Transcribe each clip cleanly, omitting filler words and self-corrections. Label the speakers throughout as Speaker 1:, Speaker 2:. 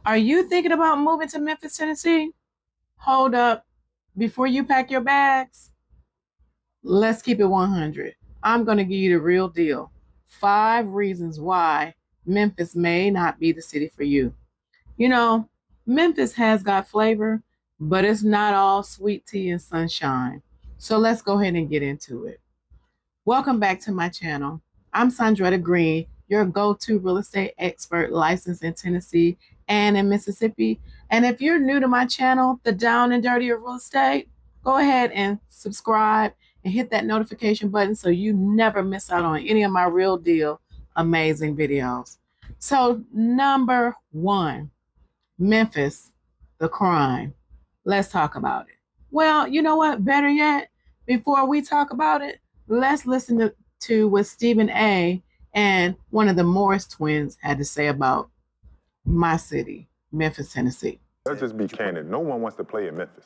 Speaker 1: Are you thinking about moving to Memphis, Tennessee? Hold up. Before you pack your bags, let's keep it 100. I'm going to give you the real deal. 5 reasons why Memphis may not be the city for you. You know, Memphis has got flavor, but it's not all sweet tea and sunshine. So let's go ahead and get into it. Welcome back to my channel. I'm Sondretta Green, your go-to real estate expert licensed in Tennessee and in Mississippi. And if you're new to my channel, The Down and Dirty of Real Estate, go ahead and subscribe and hit that notification button so you never miss out on any of my real deal amazing videos. So number one, Memphis, the crime. Let's talk about it. Well, you know what? Better yet, before we talk about it, let's listen to what Stephen A. and one of the Morris twins had to say about my city, Memphis, Tennessee.
Speaker 2: Let's just be candid. No one wants to play in Memphis.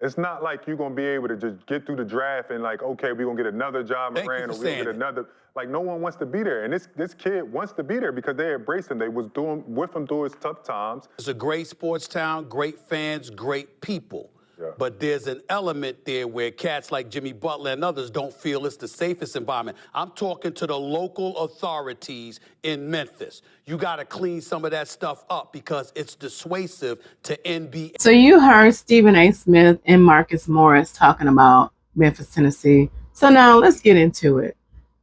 Speaker 2: It's not like you're gonna be able to just get through the draft and like, okay, we're gonna get another job at Rand, or we're gonna get another. Like, no one wants to be there. And this kid wants to be there because they embraced him. They was doing with him through his tough times.
Speaker 3: It's a great sports town, great fans, great people.
Speaker 2: Yeah.
Speaker 3: But there's an element there where cats like Jimmy Butler and others don't feel it's the safest environment. I'm talking to the local authorities in Memphis. You got to clean some of that stuff up because it's dissuasive to NBA.
Speaker 1: So you heard Stephen A. Smith and Marcus Morris talking about Memphis, Tennessee. So now let's get into it.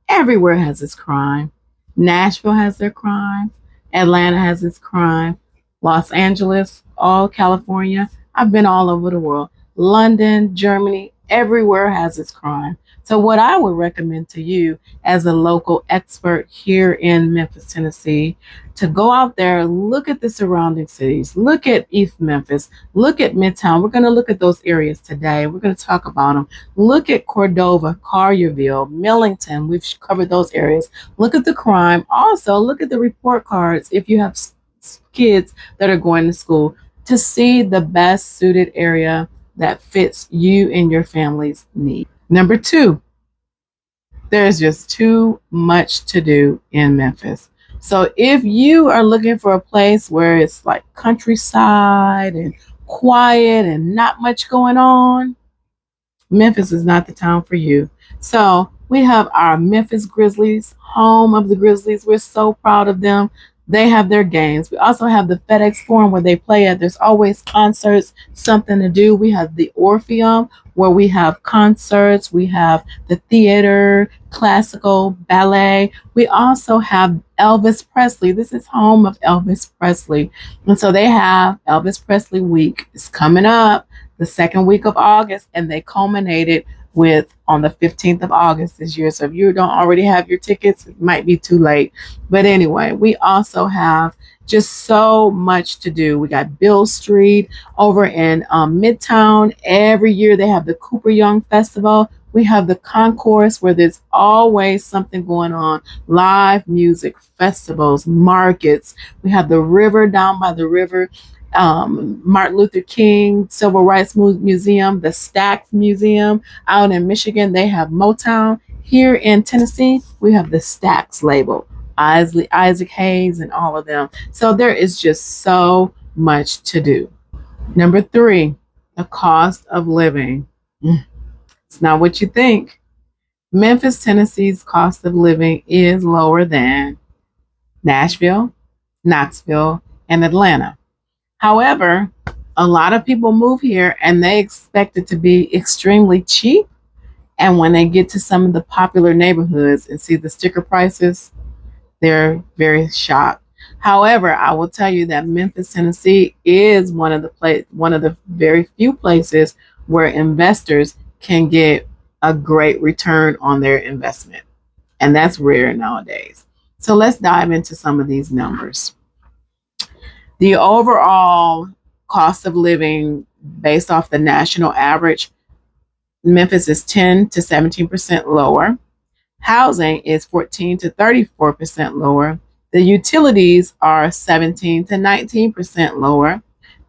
Speaker 1: Everywhere has its crime. Nashville has their crime. Atlanta has its crime. Los Angeles, all California. I've been all over the world. London, Germany, everywhere has its crime. So what I would recommend to you as a local expert here in Memphis, Tennessee, to go out there, look at the surrounding cities, look at East Memphis, look at Midtown. We're going to look at those areas today. We're going to talk about them. Look at Cordova, Collierville, Millington. We've covered those areas. Look at the crime. Also, look at the report cards if you have kids that are going to school, to see the best suited area that fits you and your family's need. Number two, there's just too much to do in Memphis. So if you are looking for a place where it's like countryside and quiet and not much going on, Memphis is not the town for you. So we have our Memphis Grizzlies, home of the Grizzlies. We're so proud of them. They have their games. We also have the FedEx Forum where they play at. There's always concerts, something to do. We have the Orpheum where we have concerts. We have the theater, classical, ballet. We also have Elvis Presley. This is home of Elvis Presley. And so they have Elvis Presley Week. It's coming up the second week of August, and they culminated with on the 15th of August this year. So if you don't already have your tickets, it might be too late. But anyway, we also have just so much to do. We got Bill Street over in Midtown. Every year they have the Cooper Young Festival. We have the Concourse where there's always something going on. Live music, festivals, markets. We have the river down by the river. Martin Luther King Civil Rights Museum, the Stax Museum out in Michigan. They have Motown. Here in Tennessee, we have the Stax label, Isaac Hayes and all of them. So there is just so much to do. Number three, the cost of living. It's not what you think. Memphis, Tennessee's cost of living is lower than Nashville, Knoxville, and Atlanta. However, a lot of people move here and they expect it to be extremely cheap. And when they get to some of the popular neighborhoods and see the sticker prices, they're very shocked. However, I will tell you that Memphis, Tennessee is one of the very few places where investors can get a great return on their investment. And that's rare nowadays. So let's dive into some of these numbers. The overall cost of living based off the national average, Memphis is 10 to 17% lower. Housing is 14 to 34% lower. The utilities are 17 to 19% lower.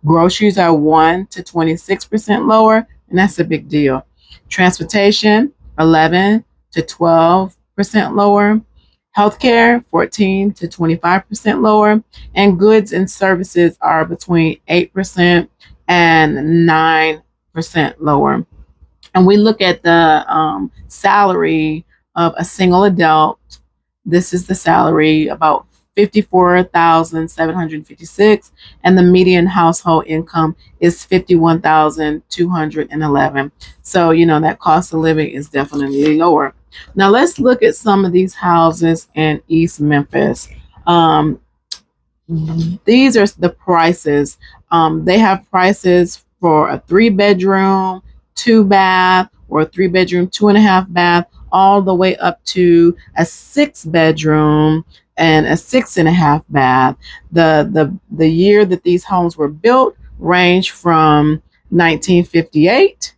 Speaker 1: Groceries are 1 to 26% lower, and that's a big deal. Transportation, 11 to 12% lower. Healthcare, 14 to 25% lower, and goods and services are between 8% and 9% lower. And we look at the salary of a single adult. This is the salary, about 54,756, and the median household income is 51,211. So, that cost of living is definitely lower. Now, let's look at some of these houses in East Memphis. Um, these are the prices. They have prices for a 3-bedroom, 2-bath, or a 3-bedroom, 2.5-bath, all the way up to a 6-bedroom and a 6.5-bath. The year that these homes were built range from 1958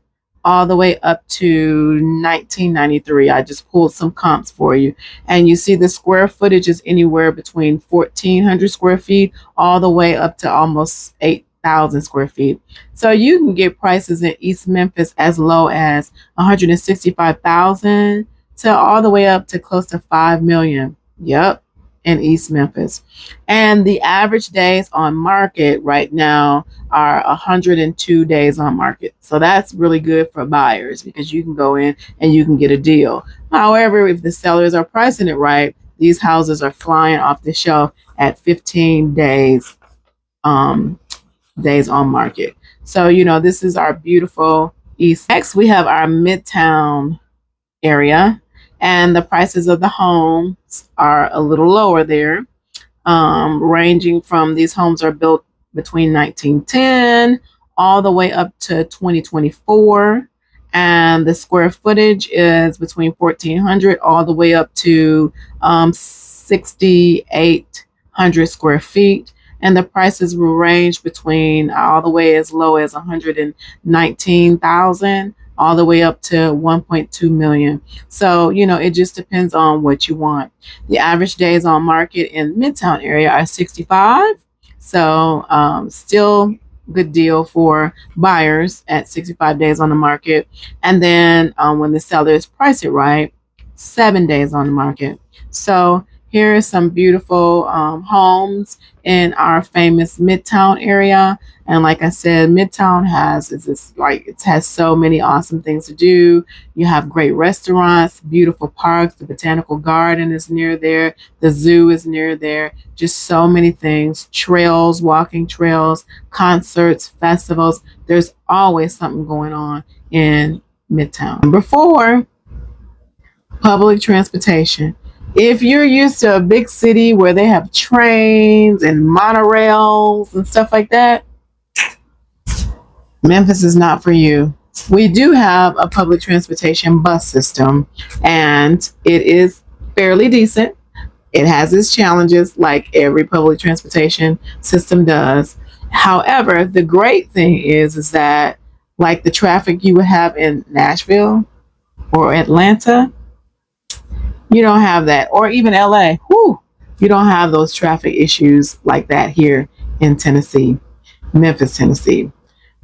Speaker 1: all the way up to 1993. I just pulled some comps for you. And you see the square footage is anywhere between 1,400 square feet all the way up to almost 8,000 square feet. So you can get prices in East Memphis as low as 165,000 to all the way up to close to 5 million. Yep, in East Memphis. And the average days on market right now are 102 days on market. So that's really good for buyers because you can go in and you can get a deal. However, if the sellers are pricing it right, these houses are flying off the shelf at 15 days on market. So, this is our beautiful East. Next, we have our Midtown area, and the prices of the homes are a little lower there, ranging from, these homes are built between 1910 all the way up to 2024, and the square footage is between 1,400 all the way up to 6,800 square feet. And the prices will range between all the way as low as 119,000 all the way up to 1.2 million. So, it just depends on what you want. The average days on market in Midtown area are 65. So, still good deal for buyers at 65 days on the market. And then when the sellers price it right, 7 days on the market. So here are some beautiful homes in our famous Midtown area. And like I said, Midtown it has so many awesome things to do. You have great restaurants, beautiful parks. The botanical garden is near there. The zoo is near there. Just so many things. Trails, walking trails, concerts, festivals. There's always something going on in Midtown. Number 4, public transportation. If you're used to a big city where they have trains and monorails and stuff like that, Memphis is not for you. We do have a public transportation bus system, and it is fairly decent. It has its challenges, like every public transportation system does. However, the great thing is that, like the traffic you would have in Nashville or Atlanta, you don't have that, or even LA. Whew, you don't have those traffic issues like that here in Tennessee, Memphis, Tennessee.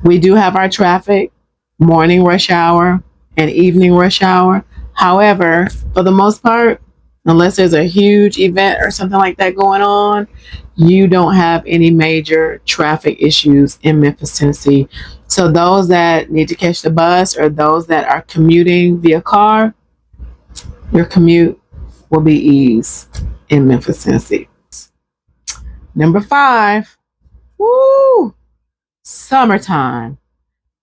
Speaker 1: We do have our traffic, morning rush hour and evening rush hour. However, for the most part, unless there's a huge event or something like that going on, you don't have any major traffic issues in Memphis, Tennessee. So those that need to catch the bus or those that are commuting via car, your commute will be ease in Memphis, Tennessee. Number 5, woo, summertime.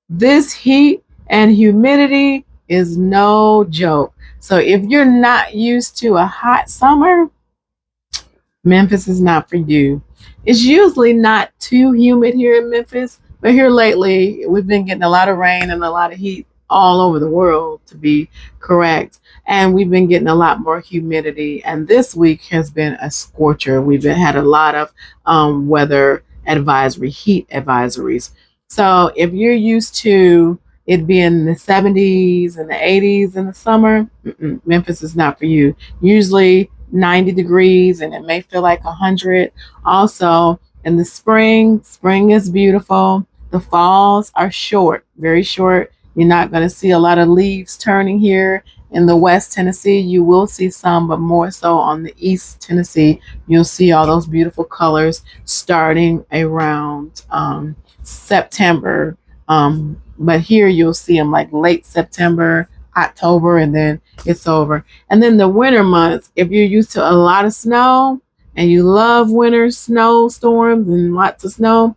Speaker 1: This heat and humidity is no joke. So if you're not used to a hot summer, Memphis is not for you. It's usually not too humid here in Memphis, but here lately, we've been getting a lot of rain and a lot of heat all over the world, to be correct. And we've been getting a lot more humidity. And this week has been a scorcher. We've had a lot of weather advisory, heat advisories. So if you're used to it being in the 70s and the 80s in the summer, Memphis is not for you. Usually 90 degrees and it may feel like 100. Also, in the spring is beautiful. The falls are short, very short. You're not going to see a lot of leaves turning here In the West Tennessee, you will see some, but more so on the East Tennessee, you'll see all those beautiful colors starting around September. But here you'll see them like late September, October, and then it's over. And then the winter months, if you're used to a lot of snow and you love winter snowstorms and lots of snow,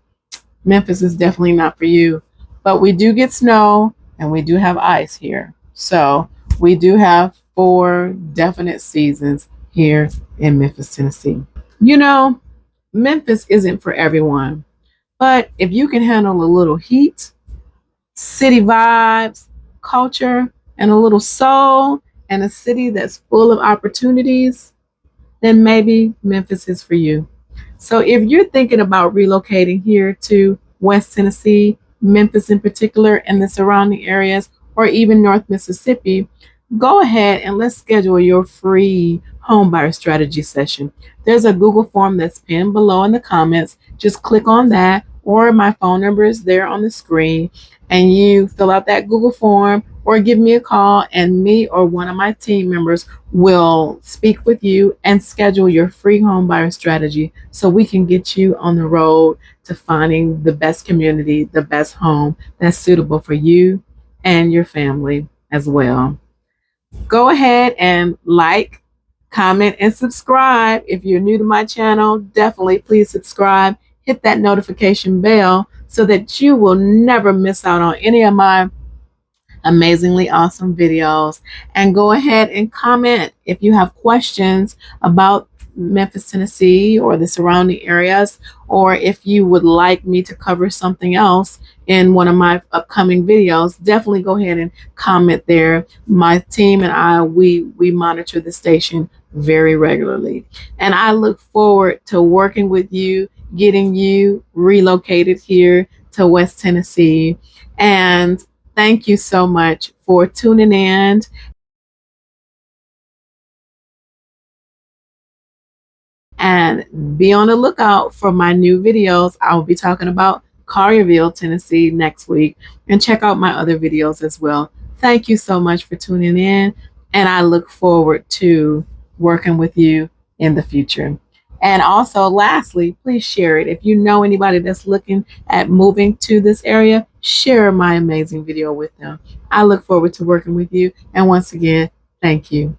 Speaker 1: Memphis is definitely not for you. But we do get snow and we do have ice here. So we do have 4 definite seasons here in Memphis, Tennessee. You know, Memphis isn't for everyone, but if you can handle a little heat, city vibes, culture, and a little soul, and a city that's full of opportunities, then maybe Memphis is for you. So if you're thinking about relocating here to West Tennessee, Memphis in particular, and the surrounding areas, or even North Mississippi, go ahead and let's schedule your free homebuyer strategy session. There's a Google form that's pinned below in the comments. Just click on that, or my phone number is there on the screen, and you fill out that Google form or give me a call, and me or one of my team members will speak with you and schedule your free home buyer strategy so we can get you on the road to finding the best community, the best home that's suitable for you and your family as well. Go ahead and like, comment, and subscribe. If you're new to my channel, definitely please subscribe. Hit that notification bell so that you will never miss out on any of my amazingly awesome videos. And go ahead and comment if you have questions about Memphis, Tennessee, or the surrounding areas, or if you would like me to cover something else in one of my upcoming videos. Definitely go ahead and comment there. My team and I, we monitor the station very regularly, and I look forward to working with you, getting you relocated here to West Tennessee. And thank you so much for tuning in. And be on the lookout for my new videos. I'll be talking about Collierville, Tennessee next week. And check out my other videos as well. Thank you so much for tuning in. And I look forward to working with you in the future. And also, lastly, please share it. If you know anybody that's looking at moving to this area, share my amazing video with them. I look forward to working with you. And once again, thank you.